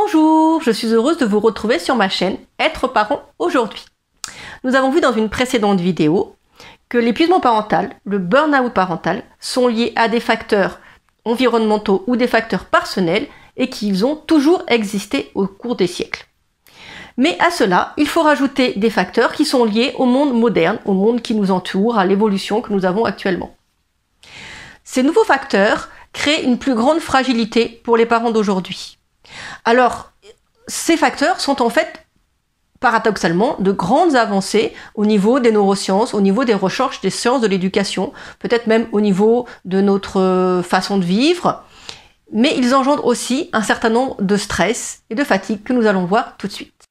Bonjour, je suis heureuse de vous retrouver sur ma chaîne Être parent aujourd'hui. Nous avons vu dans une précédente vidéo que l'épuisement parental, le burn-out parental, sont liés à des facteurs environnementaux ou des facteurs personnels et qu'ils ont toujours existé au cours des siècles. Mais à cela, il faut rajouter des facteurs qui sont liés au monde moderne, au monde qui nous entoure, à l'évolution que nous avons actuellement. Ces nouveaux facteurs créent une plus grande fragilité pour les parents d'aujourd'hui. Alors, ces facteurs sont en fait, paradoxalement, de grandes avancées au niveau des neurosciences, au niveau des recherches des sciences de l'éducation, peut-être même au niveau de notre façon de vivre, mais ils engendrent aussi un certain nombre de stress et de fatigue que nous allons voir tout de suite.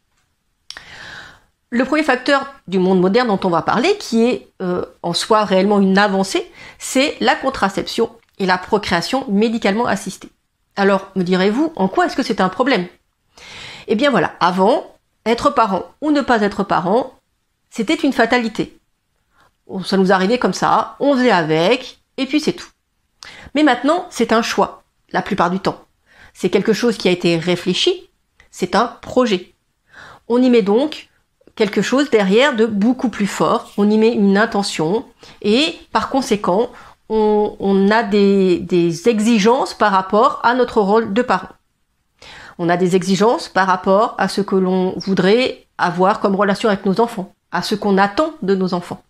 Le premier facteur du monde moderne dont on va parler, qui est en soi réellement une avancée, c'est la contraception et la procréation médicalement assistée. Alors, me direz-vous, en quoi est-ce que c'est un problème? Eh bien voilà, avant, être parent ou ne pas être parent, c'était une fatalité. Ça nous arrivait comme ça, on faisait avec, et puis c'est tout. Mais maintenant, c'est un choix, la plupart du temps. C'est quelque chose qui a été réfléchi, c'est un projet. On y met donc quelque chose derrière de beaucoup plus fort, on y met une intention, et par conséquent, on a des exigences par rapport à notre rôle de parent. On a des exigences par rapport à ce que l'on voudrait avoir comme relation avec nos enfants, à ce qu'on attend de nos enfants.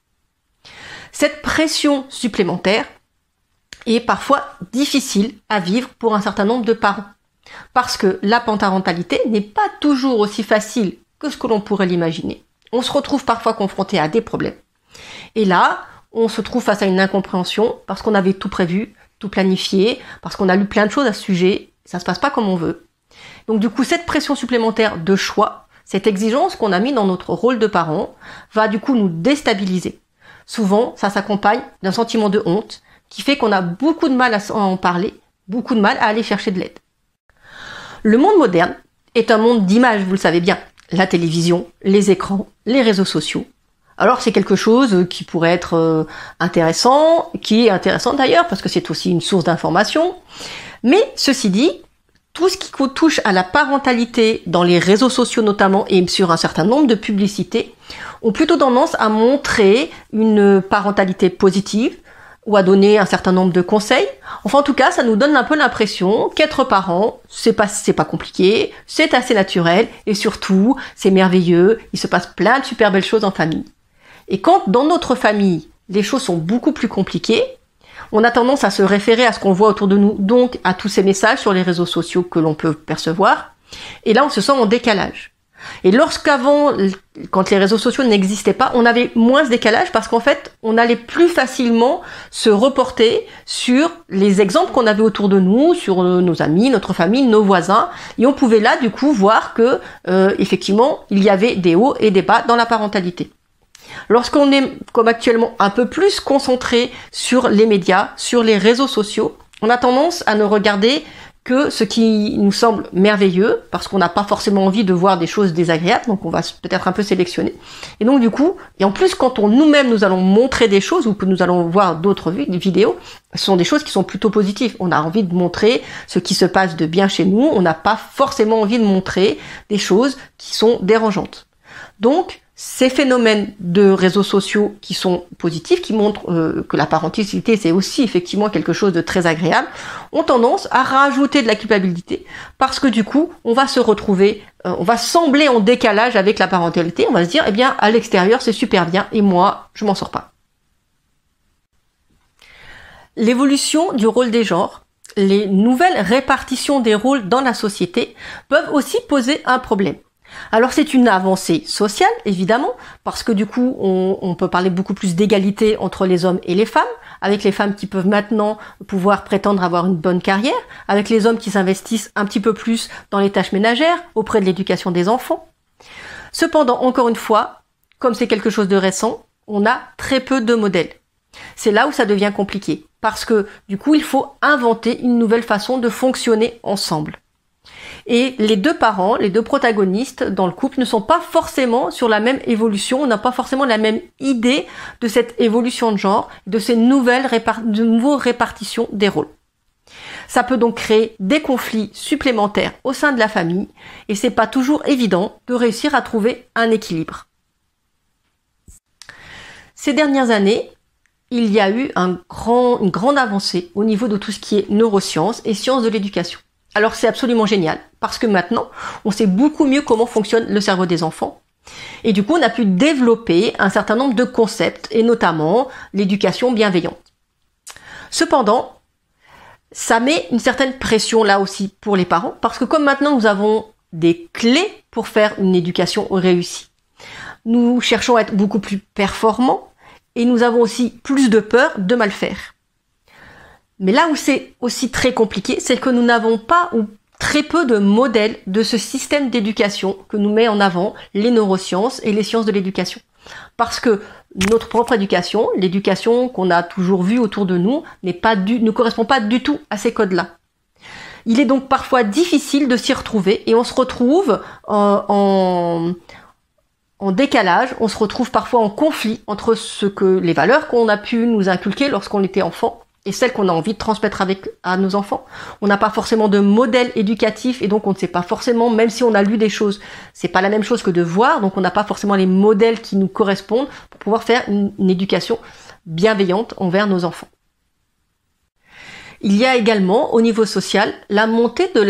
Cette pression supplémentaire est parfois difficile à vivre pour un certain nombre de parents, parce que la parentalité n'est pas toujours aussi facile que ce que l'on pourrait l'imaginer. On se retrouve parfois confronté à des problèmes. Et là, on se trouve face à une incompréhension parce qu'on avait tout prévu, tout planifié, parce qu'on a lu plein de choses à ce sujet, ça se passe pas comme on veut. Donc du coup, cette pression supplémentaire de choix, cette exigence qu'on a mis dans notre rôle de parent, va du coup nous déstabiliser. Souvent, ça s'accompagne d'un sentiment de honte qui fait qu'on a beaucoup de mal à en parler, beaucoup de mal à aller chercher de l'aide. Le monde moderne est un monde d'images, vous le savez bien. La télévision, les écrans, les réseaux sociaux. Alors c'est quelque chose qui pourrait être intéressant, qui est intéressant d'ailleurs parce que c'est aussi une source d'information. Mais ceci dit, tout ce qui touche à la parentalité dans les réseaux sociaux notamment et sur un certain nombre de publicités ont plutôt tendance à montrer une parentalité positive ou à donner un certain nombre de conseils. Enfin en tout cas, ça nous donne un peu l'impression qu'être parent, c'est pas compliqué, c'est assez naturel et surtout, c'est merveilleux, il se passe plein de super belles choses en famille. Et quand dans notre famille, les choses sont beaucoup plus compliquées, on a tendance à se référer à ce qu'on voit autour de nous, donc à tous ces messages sur les réseaux sociaux que l'on peut percevoir. Et là, on se sent en décalage. Et lorsqu'avant, quand les réseaux sociaux n'existaient pas, on avait moins ce décalage parce qu'en fait, on allait plus facilement se reporter sur les exemples qu'on avait autour de nous, sur nos amis, notre famille, nos voisins. Et on pouvait là, du coup, voir que, effectivement, il y avait des hauts et des bas dans la parentalité. Lorsqu'on est, comme actuellement, un peu plus concentré sur les médias, sur les réseaux sociaux, on a tendance à ne regarder que ce qui nous semble merveilleux, parce qu'on n'a pas forcément envie de voir des choses désagréables, donc on va peut-être un peu sélectionner. Et donc du coup, et en plus quand nous-mêmes nous allons montrer des choses, ou que nous allons voir d'autres vidéos, ce sont des choses qui sont plutôt positives. On a envie de montrer ce qui se passe de bien chez nous, on n'a pas forcément envie de montrer des choses qui sont dérangeantes. Donc, ces phénomènes de réseaux sociaux qui sont positifs, qui montrent que la parentalité c'est aussi effectivement quelque chose de très agréable, ont tendance à rajouter de la culpabilité parce que du coup on va se retrouver, on va sembler en décalage avec la parentalité, on va se dire eh bien à l'extérieur c'est super bien et moi je m'en sors pas. L'évolution du rôle des genres, les nouvelles répartitions des rôles dans la société peuvent aussi poser un problème. Alors c'est une avancée sociale, évidemment, parce que du coup, on peut parler beaucoup plus d'égalité entre les hommes et les femmes, avec les femmes qui peuvent maintenant pouvoir prétendre avoir une bonne carrière, avec les hommes qui s'investissent un petit peu plus dans les tâches ménagères, auprès de l'éducation des enfants. Cependant, encore une fois, comme c'est quelque chose de récent, on a très peu de modèles. C'est là où ça devient compliqué, parce que du coup, il faut inventer une nouvelle façon de fonctionner ensemble. Et les deux parents, les deux protagonistes dans le couple ne sont pas forcément sur la même évolution, on n'a pas forcément la même idée de cette évolution de genre, de ces nouveaux répartitions des rôles. Ça peut donc créer des conflits supplémentaires au sein de la famille et c'est pas toujours évident de réussir à trouver un équilibre. Ces dernières années, il y a eu une grande avancée au niveau de tout ce qui est neurosciences et sciences de l'éducation. Alors c'est absolument génial, parce que maintenant, on sait beaucoup mieux comment fonctionne le cerveau des enfants. Et du coup, on a pu développer un certain nombre de concepts, et notamment l'éducation bienveillante. Cependant, ça met une certaine pression là aussi pour les parents, parce que comme maintenant nous avons des clés pour faire une éducation réussie, nous cherchons à être beaucoup plus performants, et nous avons aussi plus de peur de mal faire. Mais là où c'est aussi très compliqué, c'est que nous n'avons pas ou très peu de modèles de ce système d'éducation que nous met en avant les neurosciences et les sciences de l'éducation. Parce que notre propre éducation, l'éducation qu'on a toujours vue autour de nous, ne correspond pas du tout à ces codes-là. Il est donc parfois difficile de s'y retrouver et on se retrouve en décalage, on se retrouve parfois en conflit entre les valeurs qu'on a pu nous inculquer lorsqu'on était enfant et celles qu'on a envie de transmettre à nos enfants. On n'a pas forcément de modèle éducatif et donc on ne sait pas forcément, même si on a lu des choses, c'est pas la même chose que de voir, donc on n'a pas forcément les modèles qui nous correspondent pour pouvoir faire une éducation bienveillante envers nos enfants. Il y a également, au niveau social, la montée de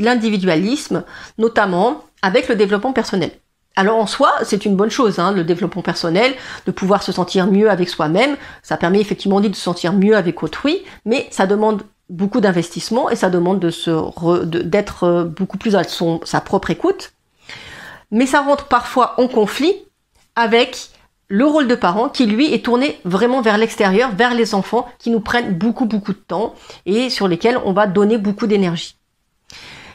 l'individualisme, notamment avec le développement personnel. Alors en soi, c'est une bonne chose, le développement personnel, de pouvoir se sentir mieux avec soi-même, ça permet effectivement de se sentir mieux avec autrui, mais ça demande beaucoup d'investissement et ça demande d'être beaucoup plus à sa propre écoute. Mais ça rentre parfois en conflit avec le rôle de parent qui lui est tourné vraiment vers l'extérieur, vers les enfants qui nous prennent beaucoup de temps et sur lesquels on va donner beaucoup d'énergie.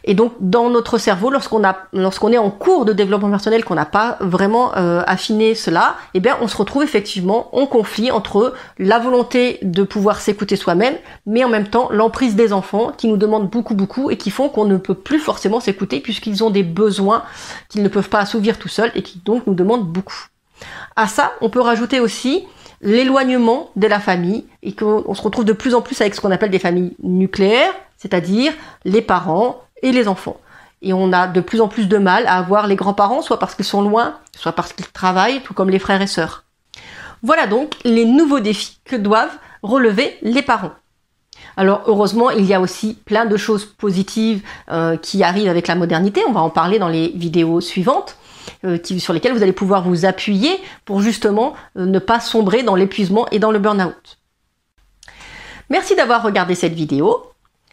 Et donc, dans notre cerveau, lorsqu'on est en cours de développement personnel, qu'on n'a pas vraiment affiné cela, eh bien, on se retrouve effectivement en conflit entre la volonté de pouvoir s'écouter soi-même, mais en même temps, l'emprise des enfants qui nous demandent beaucoup et qui font qu'on ne peut plus forcément s'écouter puisqu'ils ont des besoins qu'ils ne peuvent pas assouvir tout seuls et qui donc nous demandent beaucoup. À ça, on peut rajouter aussi l'éloignement de la famille et qu'on se retrouve de plus en plus avec ce qu'on appelle des familles nucléaires, c'est-à-dire les parents et les enfants. Et on a de plus en plus de mal à avoir les grands-parents, soit parce qu'ils sont loin, soit parce qu'ils travaillent, tout comme les frères et sœurs. Voilà donc les nouveaux défis que doivent relever les parents. Alors heureusement, il y a aussi plein de choses positives qui arrivent avec la modernité. On va en parler dans les vidéos suivantes, sur lesquelles vous allez pouvoir vous appuyer pour justement ne pas sombrer dans l'épuisement et dans le burn-out. Merci d'avoir regardé cette vidéo.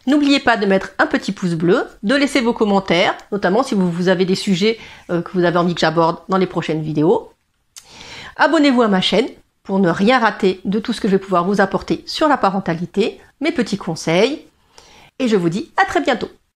N'oubliez pas de mettre un petit pouce bleu, de laisser vos commentaires, notamment si vous avez des sujets que vous avez envie que j'aborde dans les prochaines vidéos. Abonnez-vous à ma chaîne pour ne rien rater de tout ce que je vais pouvoir vous apporter sur la parentalité, mes petits conseils. Et je vous dis à très bientôt.